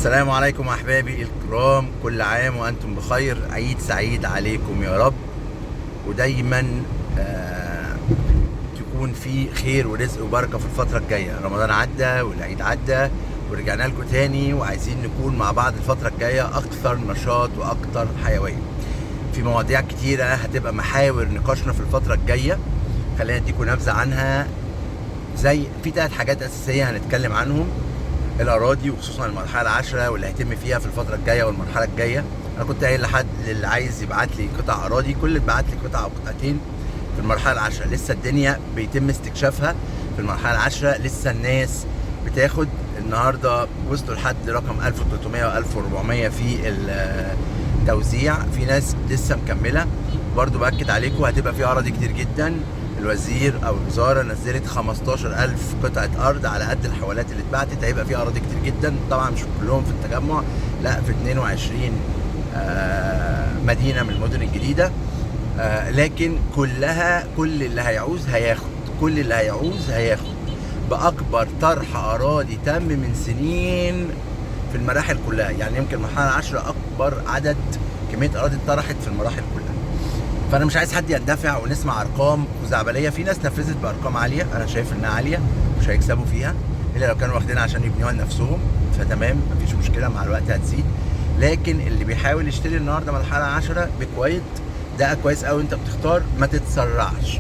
السلام عليكم احبابي الكرام، كل عام وانتم بخير. عيد سعيد عليكم يا رب، ودايما تكون في خير ورزق وبركه في الفتره الجايه. رمضان عدى والعيد عدى ورجعنا لكم تاني، وعايزين نكون مع بعض الفتره الجايه اكثر نشاط واكثر حيويه في مواضيع كتيره هتبقى محاور نقاشنا في الفتره الجايه. خلينا اديكم نبذه عنها. زي في 3 حاجات اساسيه هنتكلم عنهم: الاراضي، وخصوصا المرحله العاشره واللي هيتم فيها في الفتره الجايه والمرحله الجايه. انا كنت قايل لحد اللي عايز يبعت لي قطع اراضي، كل اللي بعت لي قطعه او قطعتين في المرحله العاشره. لسه الدنيا بيتم استكشافها في المرحله العاشره، لسه الناس بتاخد. النهارده وصلوا لحد رقم 1300 و 1400 في التوزيع. في ناس لسه مكمله. برضو باكد عليكم هتبقى في اراضي كتير جدا. الوزير او الوزاره نزلت 15000 قطعه ارض على قد الحوالات اللي اتبعتت. هيبقى في اراضي كتير جدا، طبعا مش كلهم في التجمع، لا، في 22 مدينه من المدن الجديده. لكن كل اللي هيعوز هياخد، كل اللي هيعوز هياخد باكبر طرح اراضي تم من سنين في المراحل كلها. يعني يمكن المرحله العاشره اكبر عدد كميه اراضي اتطرحت في المراحل كلها. فانا مش عايز حد يندفع ونسمع ارقام خزعبليه. في ناس نفذت بارقام عاليه، انا شايف انها عاليه، مش هيكسبوا فيها الا لو كانوا واخدينها عشان يبنيوها لنفسهم، فتمام، مفيش مشكله، مع الوقت هتزيد. لكن اللي بيحاول يشتري النهارده مرحله 10 بكويت، ده كويس قوي. انت بتختار، ما تتسرعش،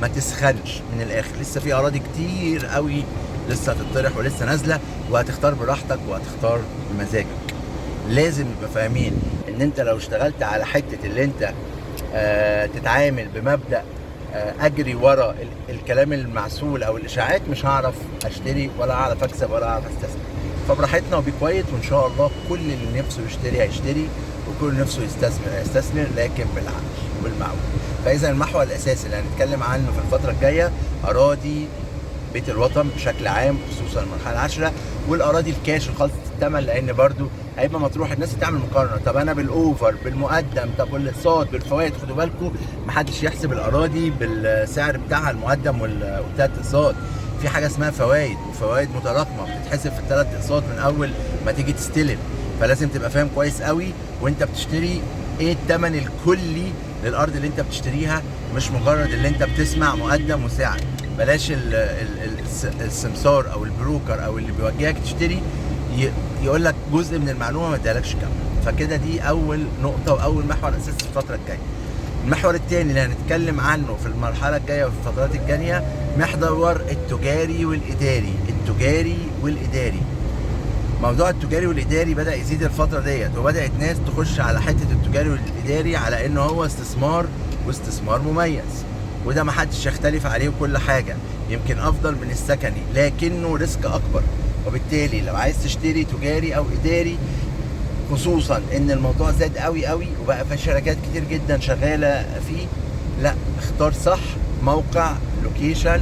ما تسخنش من الاخر. لسه في اراضي كتير قوي لسه هتطرح ولسه نازله، وهتختار براحتك وهتختار بمزاجك. لازم نبقى فاهمين ان انت لو اشتغلت على حته اللي انت تتعامل بمبدأ اجري ورا الكلام المعسول او الاشاعات، مش هعرف اشتري ولا هعرف اكسب ولا هعرف استثمر. فبراحتنا وبكويت، وان شاء الله كل اللي نفسه يشتري هيشتري، وكل اللي نفسه يستثمر هيستثمر، لكن بالعقل وبالمعقول. فاذا المحور الاساسي اللي هنتكلم عنه في الفتره الجايه اراضي بيت الوطن بشكل عام، خصوصا المرحله العاشره، والاراضي الكاش الخالصه الثمن، لان برضو هيبقى مطروح. الناس تعمل مقارنه، طب انا بالاوفر، بالمقدم، طب والاقساط، بالفوائد. خدوا بالكم محدش يحسب الاراضي بالسعر بتاعها المقدم والثلاث اقساط. في حاجه اسمها فوائد، وفوائد متراكمه بتتحسب في الثلاث اقساط من اول ما تيجي تستلم. فلازم تبقى فاهم كويس قوي وانت بتشتري ايه الثمن الكلي للارض اللي انت بتشتريها، مش مجرد اللي انت بتسمع مقدم وسعر. بلاش السمسار او البروكر او اللي بيوجهك تشتري يقول لك جزء من المعلومه ما ادالكش كامله. فكده دي اول نقطه واول محور اساسي في الفتره الجايه. المحور الثاني اللي هنتكلم عنه في المرحله الجايه وفي الفترات الجايه محور التجاري والاداري. موضوع التجاري والاداري بدا يزيد الفتره ديت، وبدات ناس تخش على حته التجاري والاداري على انه هو استثمار، واستثمار مميز، وده ما حدش يختلف عليه. وكل حاجه يمكن افضل من السكني، لكنه ريسك اكبر. وبالتالي لو عايز تشتري تجاري او اداري، خصوصا ان الموضوع زاد قوي قوي وبقى في شركات كتير جدا شغاله فيه، لا، اختار صح. موقع، لوكيشن،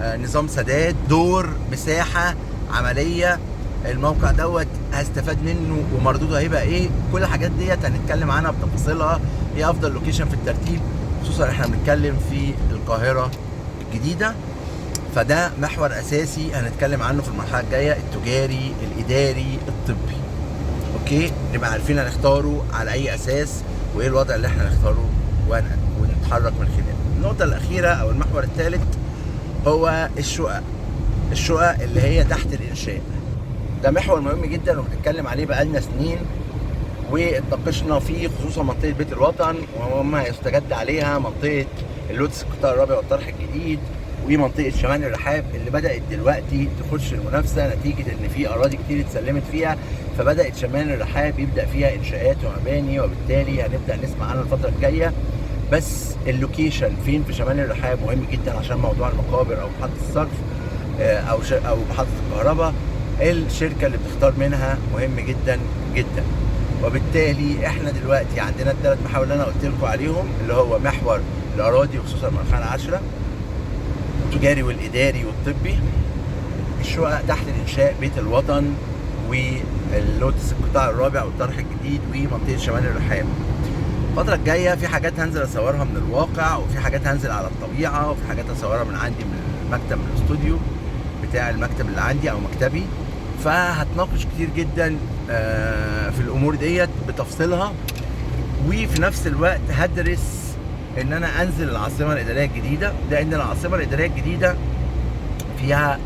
نظام سداد، دور، مساحه، عمليه. الموقع دوت هستفاد منه ومردوده هيبقى ايه. كل الحاجات ديت هنتكلم عنها بتفاصيلها. ايه افضل لوكيشن في الترتيب، خصوصا احنا بنتكلم في القاهره الجديده. فده محور اساسي هنتكلم عنه في المرحله الجايه: التجاري، الاداري، الطبي. اوكي، نبقى عارفين هنختاره على اي اساس، وايه الوضع اللي احنا نختاره ونتحرك من خلاله. النقطه الاخيره او المحور الثالث هو الشقق اللي هي تحت الانشاء. ده محور مهم جدا وبنتكلم عليه بقالنا سنين واتناقشنا فيه، خصوصا منطقه بيت الوطن وما يستجد عليها منطقه اللوتس القطاع الرابع والطرح الجديد، ومنطقه شمال الرحاب اللي بدات دلوقتي تخش المنافسه نتيجه ان في اراضي كتير اتسلمت فيها. فبدات شمال الرحاب يبدا فيها انشاءات ومباني، وبالتالي هنبدا نسمع عنها الفتره الجايه. بس اللوكيشن فين في شمال الرحاب مهم جدا، عشان موضوع المقابر او محطه الصرف او محطه الكهرباء. الشركه اللي بتختار منها مهم جدا جدا. وبالتالي احنا دلوقتي عندنا الثلاث محاور اللي انا قلت لكم عليهم، اللي هو محور الاراضي وخصوصا المرحله العاشره، التجاري والاداري والطبي، الشقق تحت الانشاء بيت الوطن، واللوتس القطاع الرابع والطرح الجديد، ومنطقه شمال الرحاب. الفتره الجايه في حاجات هنزل اصورها من الواقع، وفي حاجات هنزل على الطبيعه، وفي حاجات اصورها من عندي من المكتب، من الاستوديو بتاع المكتب اللي عندي او مكتبي. فهتناقش كتير جدا في الامور ديت بتفصيلها، وفي نفس الوقت هدرس ان انا انزل العاصمه الاداريه الجديده، لان العاصمه الاداريه الجديده فيها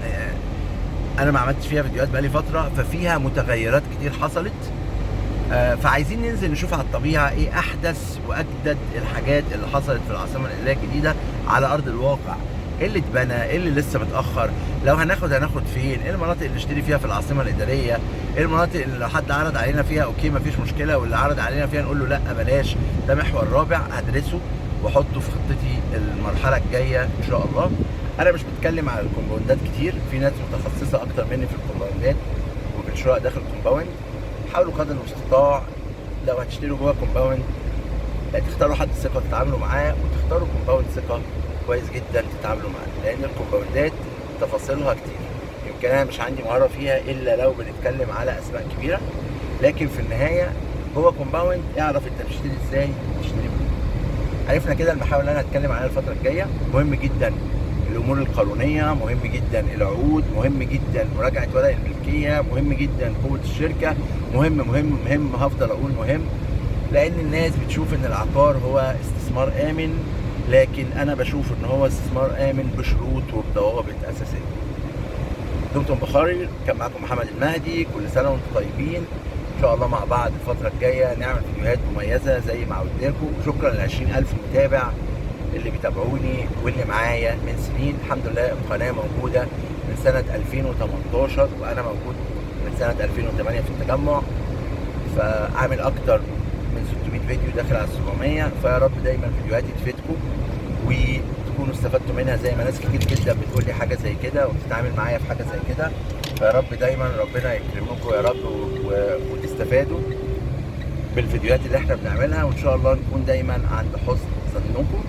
انا ما عملتش فيها فيديوهات بقالي فتره، ففيها متغيرات كتير حصلت. فعايزين ننزل نشوف على الطبيعه ايه احدث واجدد الحاجات اللي حصلت في العاصمه الاداريه الجديده على ارض الواقع، ايه اللي اتبنى، ايه اللي لسه متاخر، لو هناخد فين، ايه المناطق اللي نشتري فيها في العاصمه الاداريه، ايه المناطق اللي لو حد عرض علينا فيها اوكي مفيش مشكله، واللي عرض علينا فيها نقول له لا بلاش. ده محور رابع هدرسه واحطه في خطتي المرحله الجايه ان شاء الله. انا مش بتكلم على الكومباوندات كتير، في ناس متخصصه اكتر مني في الكومباوندات وفي الشقق داخل الكومباوند. حاولوا قدر المستطاع لو هتشتروا جوه كومباوند تختاروا حد ثقه تتعاملوا معاه، وتختاروا كومباوند ثقه كويس جدا تتعاملوا معاه، لان الكومباوندات تفاصيلها كتير. يمكن انا مش عندي مهاره فيها الا لو بنتكلم على اسماء كبيره، لكن في النهايه جوه كومباوند اعرف انت بتشتري ازاي وتشتري منين. عرفنا كده المحاور اللي انا هتكلم عليها الفتره الجايه. مهم جدا الامور القانونيه، مهم جدا العقود، مهم جدا مراجعه ورق الملكيه، مهم جدا قوه الشركه، مهم مهم مهم، هفضل اقول مهم، لان الناس بتشوف ان العقار هو استثمار امن، لكن انا بشوف ان هو استثمار امن بشروط وبضوابط اساسيه. دمتم بخير، كان معكم محمد المهدي، كل سنه وانتم طيبين. ان شاء الله مع بعض الفتره الجايه نعمل فيديوهات مميزه زي ما عودناكم. شكرا ل 20,000 متابع اللي بيتابعوني واللي معايا من سنين. الحمد لله القناه موجوده من سنه 2018 وانا موجود من سنه 2008 في التجمع، فعامل اكتر من 600 فيديو داخل على 700. فيا رب دايما فيديوهاتي تفيدكم وتكونوا استفدتوا منها، زي ما ناس كتير جدا بتقول لي حاجه زي كده وبتتعامل معايا في حاجه زي كده. فيا رب دايما ربنا يكرمكم يا رب وتستفادوا بالفيديوهات اللي احنا بنعملها، وان شاء الله نكون دايما عند حسن ظنكم.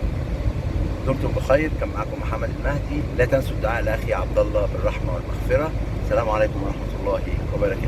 دمتم بخير، كان معكم محمد المهدي. لا تنسوا الدعاء لاخي عبد الله بالرحمه والمغفره. السلام عليكم ورحمه الله وبركاته.